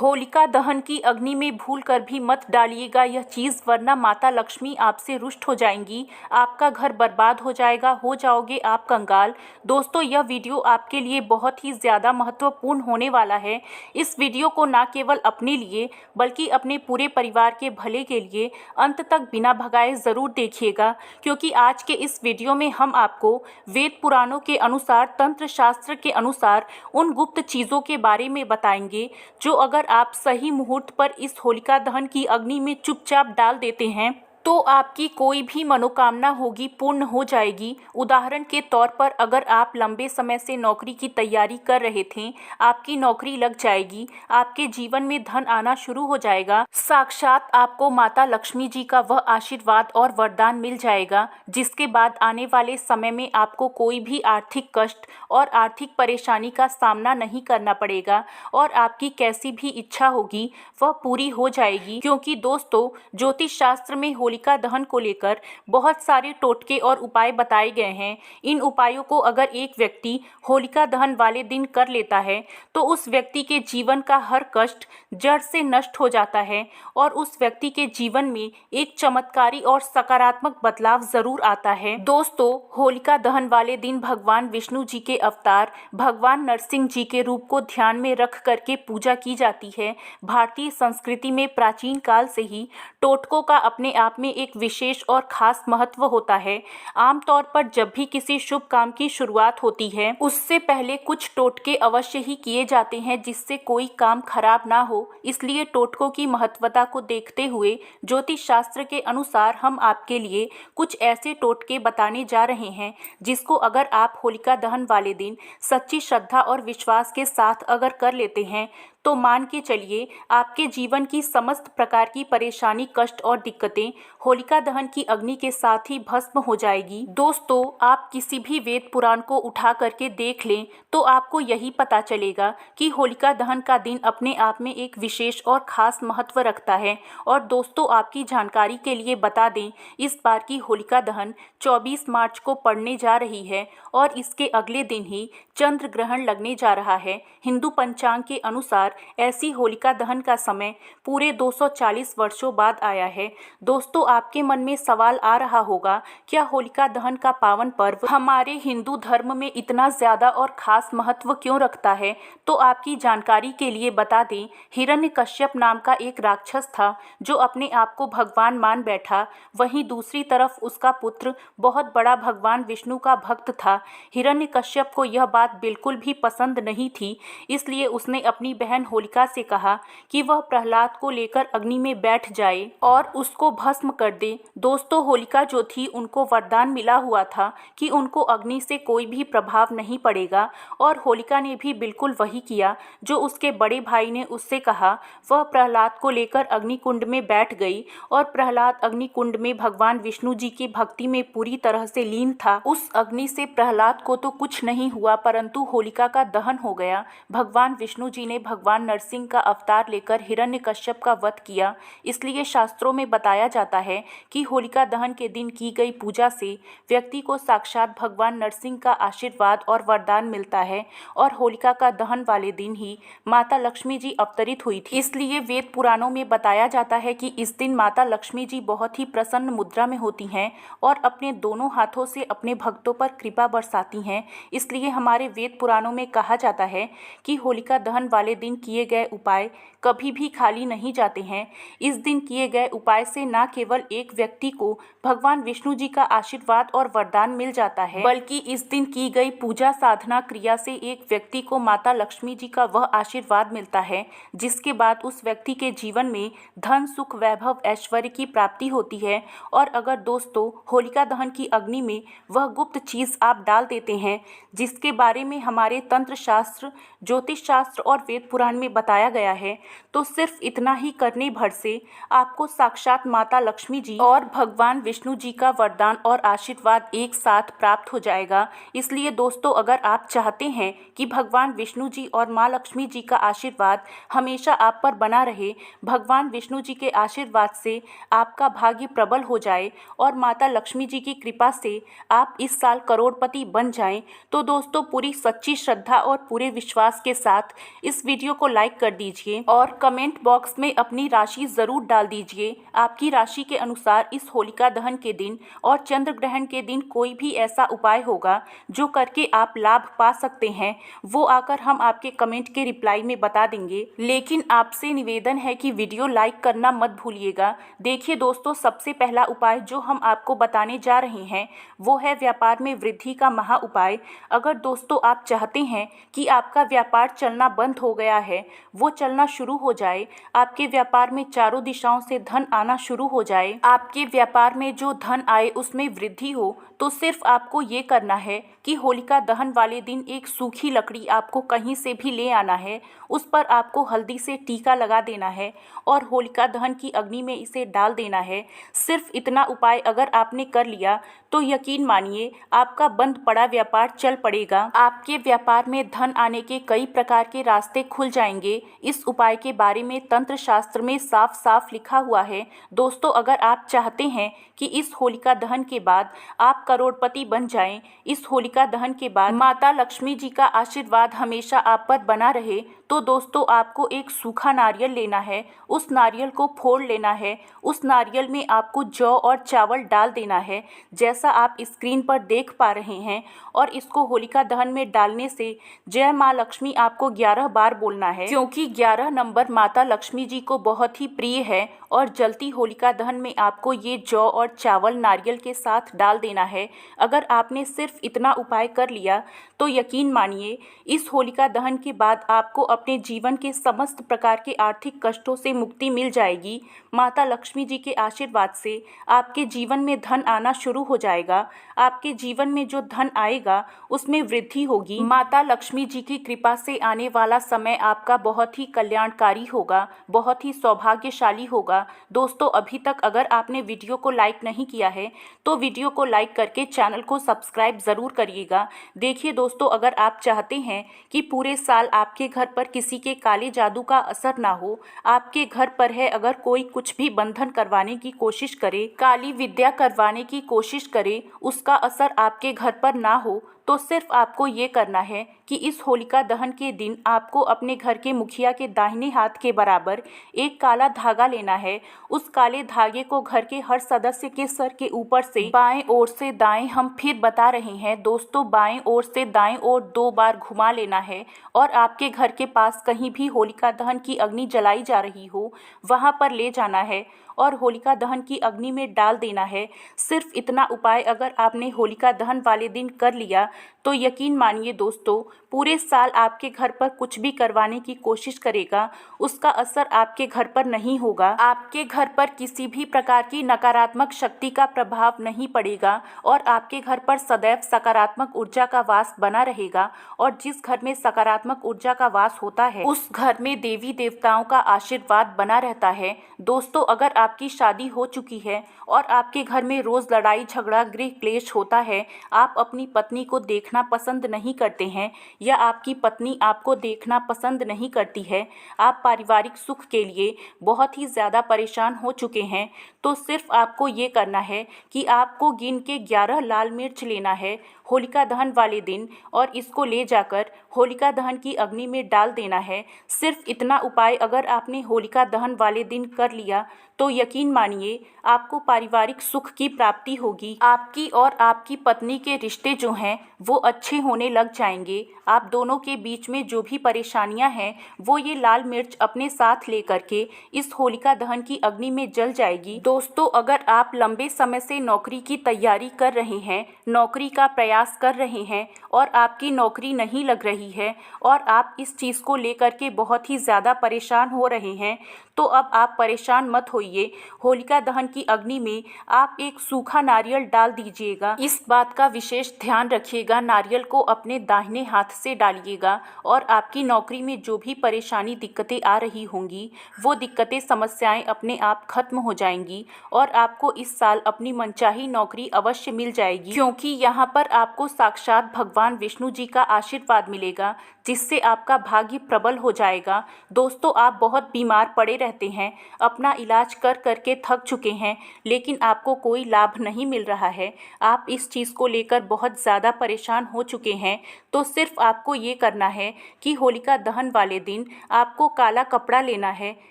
होलिका दहन की अग्नि में भूलकर भी मत डालिएगा यह चीज़, वरना माता लक्ष्मी आपसे रुष्ट हो जाएंगी, आपका घर बर्बाद हो जाएगा, हो जाओगे आप कंगाल। दोस्तों, यह वीडियो आपके लिए बहुत ही ज़्यादा महत्वपूर्ण होने वाला है। इस वीडियो को न केवल अपने लिए बल्कि अपने पूरे परिवार के भले के लिए अंत तक बिना भगाए ज़रूर देखिएगा, क्योंकि आज के इस वीडियो में हम आपको वेद पुराणों के अनुसार, तंत्र शास्त्र के अनुसार उन गुप्त चीज़ों के बारे में बताएंगे जो अगर आप सही मुहूर्त पर इस होलिका दहन की अग्नि में चुपचाप डाल देते हैं तो आपकी कोई भी मनोकामना होगी पूर्ण हो जाएगी। उदाहरण के तौर पर, अगर आप लंबे समय से नौकरी की तैयारी कर रहे थे, आपकी नौकरी लग जाएगी, आपके जीवन में धन आना शुरू हो जाएगा, साक्षात आपको माता लक्ष्मी जी का वह आशीर्वाद और वरदान मिल जाएगा जिसके बाद आने वाले समय में आपको कोई भी आर्थिक कष्ट और आर्थिक परेशानी का सामना नहीं करना पड़ेगा और आपकी कैसी भी इच्छा होगी वह पूरी हो जाएगी। क्योंकि दोस्तों, ज्योतिष शास्त्र में होलिका दहन को लेकर बहुत सारे टोटके और उपाय बताए गए हैं। इन उपायों को अगर एक व्यक्ति होलिका दहन वाले दिन कर लेता है तो उस व्यक्ति के जीवन का हर कष्ट जड़ से नष्ट हो जाता है और उस व्यक्ति के जीवन में एक चमत्कारी और सकारात्मक बदलाव जरूर आता है। दोस्तों, होलिका दहन वाले दिन भगवान विष्णु जी के अवतार भगवान नरसिंह जी के रूप को ध्यान में रख करके पूजा की जाती है। भारतीय संस्कृति में प्राचीन काल से ही टोटकों का अपने आप में एक विशेष और खास महत्व होता है। आमतौर पर जब भी किसी शुभ काम की शुरुआत होती है उससे पहले कुछ टोटके अवश्य ही किए जाते हैं जिससे कोई काम खराब ना हो। इसलिए टोटकों की महत्वता को देखते हुए ज्योतिष शास्त्र के अनुसार हम आपके लिए कुछ ऐसे टोटके बताने जा रहे हैं जिसको अगर आप होलिका दहन वाले दिन सच्ची श्रद्धा और विश्वास के साथ अगर कर लेते हैं तो मान के चलिए आपके जीवन की समस्त प्रकार की परेशानी, कष्ट और दिक्कतें होलिका दहन की अग्नि के साथ ही भस्म हो जाएगी। दोस्तों, आप किसी भी वेद पुराण को उठा करके देख लें तो आपको यही पता चलेगा कि होलिका दहन का दिन अपने आप में एक विशेष और ख़ास महत्व रखता है। और दोस्तों, आपकी जानकारी के लिए बता दें, इस बार की होलिका दहन 24 मार्च को पड़ने जा रही है और इसके अगले दिन ही चंद्र ग्रहण लगने जा रहा है। हिंदू पंचांग के अनुसार ऐसी होलिका दहन का समय पूरे 240 वर्षों बाद आया है। दोस्तों, आपके मन में सवाल आ रहा होगा, क्या होलिका दहन का पावन पर्व हमारे हिंदू धर्म में इतना ज़्यादा और ख़ास महत्व क्यों रखता है? तो आपकी जानकारी के लिए बता दें, हिरण्यकश्यप नाम का एक राक्षस था जो अपने आप को भगवान मान बैठा। वहीं दूसरी तरफ उसका पुत्र बहुत बड़ा भगवान विष्णु का भक्त था। हिरण्यकश्यप को यह बात बिल्कुल भी पसंद नहीं थी, इसलिए उसने अपनी बहन होलिका से कहा कि वह प्रहलाद को लेकर अग्नि में बैठ जाए और उसको भस्म कर दे। दोस्तों, होलिका जो थी उनको वरदान मिला हुआ था कि उनको अग्नि से कोई भी प्रभाव नहीं पड़ेगा और होलिका ने भी बिल्कुल वही किया जो उसके बड़े भाई ने उससे कहा। वह प्रहलाद को लेकर अग्निकुंड में बैठ गई और प्रहलाद अग्निकुंड में भगवान विष्णु जी की भक्ति में पूरी तरह से लीन था। उस अग्नि से प्रहलाद को तो कुछ नहीं हुआ, परंतु होलिका का दहन हो गया। भगवान विष्णु जी ने भगवान नरसिंह का अवतार लेकर हिरण्यकश्यप का वध किया। इसलिए शास्त्रों में बताया जाता है कि होलिका दहन के दिन की गई पूजा से व्यक्ति को साक्षात भगवान नरसिंह का आशीर्वाद और वरदान मिलता है और होलिका का दहन वाले दिन ही माता लक्ष्मी जी अवतरित हुई थी। इसलिए वेद पुराणों में बताया जाता है कि इस दिन माता लक्ष्मी जी बहुत ही प्रसन्न मुद्रा में होती हैं और अपने दोनों हाथों से अपने भक्तों पर कृपा बरसाती हैं। इसलिए हमारे वेद पुराणों में कहा जाता है कि होलिका दहन वाले दिन किए गए उपाय कभी भी खाली नहीं जाते हैं। इस दिन किए गए उपाय से न केवल एक व्यक्ति को भगवान विष्णु जी का आशीर्वाद और वरदान मिल जाता है, बल्कि इस दिन की गई पूजा साधना क्रिया से एक व्यक्ति को माता लक्ष्मी जी का वह आशीर्वाद मिलता है जिसके बाद उस व्यक्ति के जीवन में धन, सुख, वैभव, ऐश्वर्य की प्राप्ति होती है। और अगर दोस्तों, होलिका दहन की अग्नि में वह गुप्त चीज़ आप डाल देते हैं जिसके बारे में हमारे तंत्र शास्त्र, ज्योतिष शास्त्र और वेद पुराण में बताया गया है, तो सिर्फ इतना ही करने भर से आपको साक्षात माता लक्ष्मी जी और भगवान विष्णु जी का वरदान और आशीर्वाद एक साथ प्राप्त हो जाएगा। इसलिए दोस्तों, अगर आप चाहते हैं कि भगवान विष्णु जी और माँ लक्ष्मी जी का आशीर्वाद हमेशा आप पर बना रहे, भगवान विष्णु जी के आशीर्वाद से आपका भाग्य प्रबल हो जाए और माता लक्ष्मी जी की कृपा से आप इस साल करोड़पति बन जाएं, तो दोस्तों, पूरी सच्ची श्रद्धा और पूरे विश्वास के साथ इस वीडियो को लाइक कर दीजिए और कमेंट बॉक्स में अपनी राशि ज़रूर डाल दीजिए। आपकी राशि के अनुसार इस होलिका दहन के दिन और चंद्र ग्रहण के दिन कोई भी ऐसा उपाय होगा जो करके आप लाभ पा सकते हैं, वो आकर हम आपके कमेंट के रिप्लाई में बता देंगे। लेकिन आपसे निवेदन है कि वीडियो लाइक करना मत भूलिएगा। देखिए दोस्तों, सबसे पहला उपाय जो हम आपको बताने जा रहे हैं वो है व्यापार में वृद्धि का महा उपाय। अगर दोस्तों आप चाहते हैं कि आपका व्यापार चलना बंद हो गया है वो चलना शुरू हो जाए, आपके व्यापार में चारों दिशाओं से धन आना शुरू हो जाए, आपके व्यापार में जो धन आए उसमें वृद्धि हो, तो सिर्फ आपको ये करना है कि होलिका दहन वाले दिन एक सूखी लकड़ी आपको कहीं से भी ले आना है, उस पर आपको हल्दी से टीका लगा देना है और होलिका दहन की अग्नि में इसे डाल देना है। सिर्फ इतना उपाय अगर आपने कर लिया तो यकीन मानिए आपका बंद पड़ा व्यापार चल पड़ेगा। आपके व्यापार में धन आने के कई प्रकार के रास्ते खुल जाएंगे। इस उपाय के बारे में तंत्र शास्त्र में साफ साफ लिखा हुआ है। दोस्तों, अगर आप चाहते हैं कि इस होलिका दहन के बाद आप करोड़पति बन जाएं, इस होलिका दहन के बाद माता लक्ष्मी जी का आशीर्वाद हमेशा आप पर बना रहे, तो दोस्तों आपको एक सूखा नारियल लेना है, उस नारियल को फोड़ लेना है, उस नारियल में आपको जौ और चावल डाल देना है जैसा आप स्क्रीन पर देख पा रहे हैं, और इसको होलिका दहन में डालने से जय माँ लक्ष्मी आपको 11 बार बोलना है, क्योंकि 11 नंबर माता लक्ष्मी जी को बहुत ही प्रिय है। और जलती होलिका दहन में आपको ये जौ और चावल नारियल के साथ डाल देना है। अगर आपने सिर्फ इतना उपाय कर लिया तो यकीन मानिए इस होलिका दहन के बाद आपको अपने जीवन के समस्त प्रकार के आर्थिक कष्टों से मुक्ति मिल जाएगी। माता लक्ष्मी जी के आशीर्वाद से आपके जीवन में धन आना शुरू हो जाएगा। आपके जीवन में जो धन आएगा उसमें वृद्धि होगी। माता लक्ष्मी जी की कृपा से आने वाला समय आपका बहुत ही कल्याणकारी होगा, बहुत ही सौभाग्यशाली होगा। दोस्तों, अभी तक अगर आपने वीडियो को लाइक नहीं किया है तो वीडियो को लाइक करके चैनल को सब्सक्राइब ज़रूर करिएगा। देखिए दोस्तों, अगर आप चाहते हैं कि पूरे साल आपके घर पर किसी के काले जादू का असर ना हो, आपके घर पर है अगर कोई कुछ भी बंधन करवाने की कोशिश करे, काली विद्या करवाने की कोशिश करे, उसका असर आपके घर पर ना हो, तो सिर्फ आपको ये करना है कि इस होलिका दहन के दिन आपको अपने घर के मुखिया के दाहिने हाथ के बराबर एक काला धागा लेना है। उस काले धागे को घर के हर सदस्य के सर के ऊपर से बाएं ओर से दाएं, हम फिर बता रहे हैं दोस्तों, बाएं ओर से दाएं ओर 2 बार घुमा लेना है और आपके घर के पास कहीं भी होलिका दहन की अग्नि जलाई जा रही हो वहां पर ले जाना है और होलिका दहन की अग्नि में डाल देना है। सिर्फ इतना उपाय अगर आपने होलिका दहन वाले दिन कर लिया तो यकीन मानिए दोस्तों, पूरे साल आपके घर पर कुछ भी करवाने की कोशिश करेगा उसका असर आपके घर पर नहीं होगा। आपके घर पर किसी भी प्रकार की नकारात्मक शक्ति का प्रभाव नहीं पड़ेगा और आपके घर पर सदैव सकारात्मक ऊर्जा का वास बना रहेगा। और जिस घर में सकारात्मक ऊर्जा का वास होता है उस घर में देवी देवताओं का आशीर्वाद बना रहता है। दोस्तों, अगर आपकी शादी हो चुकी है और आपके घर में रोज लड़ाई झगड़ा गृह क्लेश होता है, आप अपनी पत्नी को देखना पसंद नहीं करते हैं या आपकी पत्नी आपको देखना पसंद नहीं करती है, आप पारिवारिक सुख के लिए बहुत ही ज़्यादा परेशान हो चुके हैं, तो सिर्फ आपको ये करना है कि आपको गिन के 11 लाल मिर्च लेना है होलिका दहन वाले दिन और इसको ले जाकर होलिका दहन की अग्नि में डाल देना है। सिर्फ इतना उपाय अगर आपने होलिका दहन वाले दिन कर लिया तो यकीन मानिए आपको पारिवारिक सुख की प्राप्ति होगी। आपकी और आपकी पत्नी के रिश्ते जो हैं वो अच्छे होने लग जाएंगे। आप दोनों के बीच में जो भी परेशानियां हैं वो ये लाल मिर्च अपने साथ लेकर के इस होलिका दहन की अग्नि में जल जाएगी। दोस्तों, अगर आप लंबे समय से नौकरी की तैयारी कर रहे हैं, नौकरी का प्रयास कर रहे हैं और आपकी नौकरी नहीं लग रही है और आप इस चीज़ को लेकर के बहुत ही ज़्यादा परेशान हो रहे हैं, तो अब आप परेशान मत होइए। होलिका दहन की अग्नि में आप एक सूखा नारियल डाल दीजिएगा। इस बात का विशेष ध्यान रखिएगा, नारियल को अपने दाहिने हाथ से डालिएगा और आपकी नौकरी में जो भी परेशानी दिक्कतें आ रही होंगी वो दिक्कतें समस्याएं अपने आप खत्म हो जाएंगी और आपको इस साल अपनी मनचाही नौकरी अवश्य मिल जाएगी, क्योंकि यहाँ पर आपको साक्षात भगवान विष्णु जी का आशीर्वाद मिलेगा। जिससे आपका भाग्य प्रबल हो जाएगा। दोस्तों, आप बहुत बीमार पड़े रहते हैं, अपना इलाज कर कर के थक चुके हैं, लेकिन आपको कोई लाभ नहीं मिल रहा है। आप इस चीज़ को लेकर बहुत ज़्यादा परेशान हो चुके हैं। तो सिर्फ आपको ये करना है कि होलिका दहन वाले दिन आपको काला कपड़ा लेना है।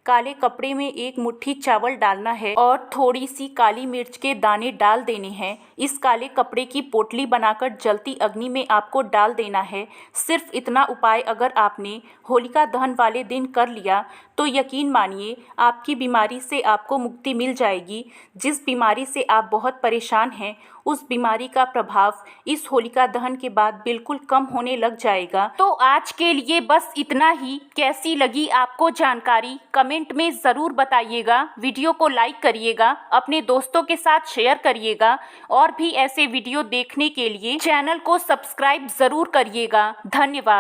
काले कपड़े में एक मुट्ठी चावल डालना है और थोड़ी सी काली मिर्च के दाने डाल देने हैं। इस काले कपड़े की पोटली बनाकर जलती अग्नि में आपको डाल देना है। सिर्फ इतना उपाय अगर आपने होलिका दहन वाले दिन कर लिया तो यकीन मानिए आपकी बीमारी से आपको मुक्ति मिल जाएगी। जिस बीमारी से आप बहुत परेशान हैं, उस बीमारी का प्रभाव इस होलिका दहन के बाद बिल्कुल कम होने लग जाएगा। तो आज के लिए बस इतना ही। कैसी लगी आपको जानकारी कमेंट में ज़रूर बताइएगा। वीडियो को लाइक करिएगा, अपने दोस्तों के साथ शेयर करिएगा और भी ऐसे वीडियो देखने के लिए चैनल को सब्सक्राइब ज़रूर करिएगा। धन्यवाद।